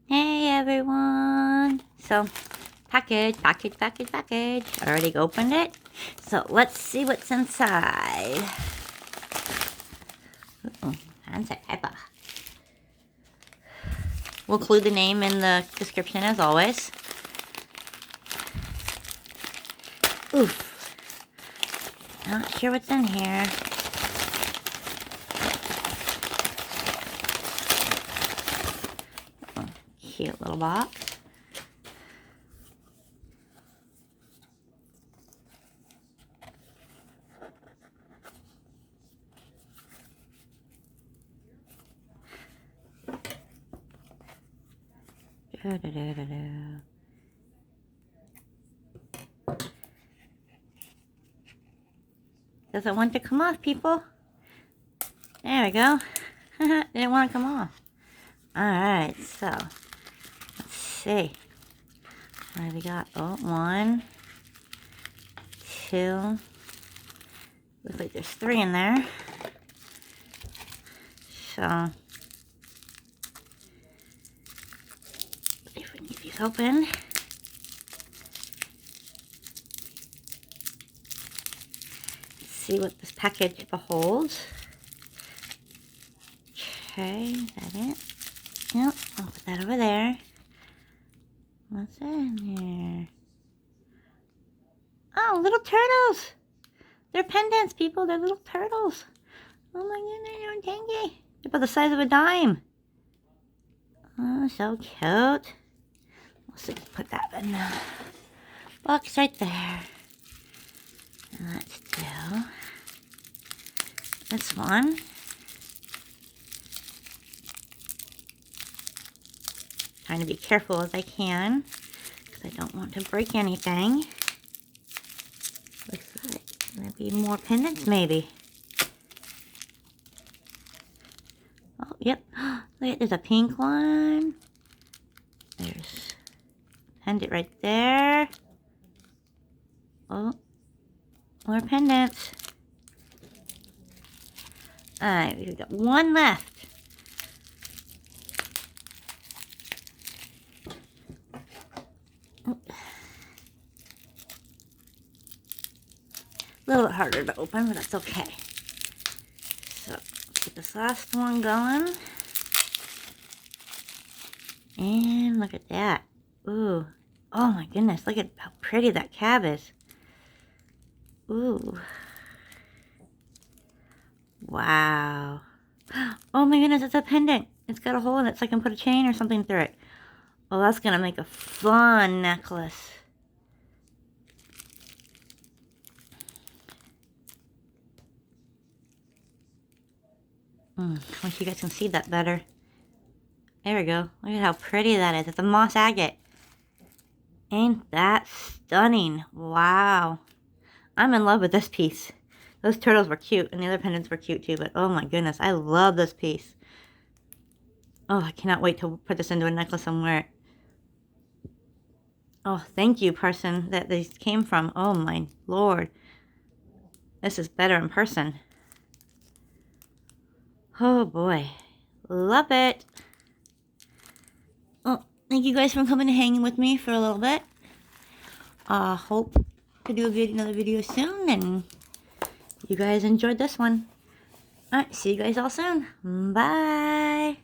Hey everyone! So, package. I already opened it. So, let's see what's inside. Fancy paper. We'll include the name in the description as always. Oof. Not sure what's in here. Cute little box. Doesn't want to come off, people. There we go. Didn't want to come off. Alright, so let's see. What have we got? Oh, 1, 2. Looks like there's 3 in there. So if we can get these open. Let's see what this package beholds. Okay, is that it? Yep, I'll put that over there. What's in here? Oh, little turtles! They're pendants, people. They're little turtles. Oh my goodness, they're tangy. They're about the size of a dime. Oh, so cute. Let's just put that in the box right there. And let's do this one. Trying to be careful as I can because I don't want to break anything. Looks like there'll be more pendants maybe. Oh, yep. Look, there's a pink one. There's a pendant right there. Oh, more pendants. Alright, we've got one left. A little bit harder to open, but that's okay. So, let's get this last one going. And look at that. Ooh. Oh my goodness, look at how pretty that cab is. Ooh. Wow. Oh my goodness, it's a pendant. It's got a hole in it so I can put a chain or something through it. Oh, that's going to make a fun necklace. Wish you guys can see that better. There we go. Look at how pretty that is. It's a moss agate. Ain't that stunning? Wow. I'm in love with this piece. Those turtles were cute, and the other pendants were cute too, but oh my goodness, I love this piece. Oh, I cannot wait to put this into a necklace and wear it. Oh, thank you, person that these came from. Oh my lord. This is better in person. Oh boy. Love it. Oh, thank you guys for coming and hanging with me for a little bit. Hope to do another video soon, and you guys enjoyed this one. Alright, see you guys all soon. Bye.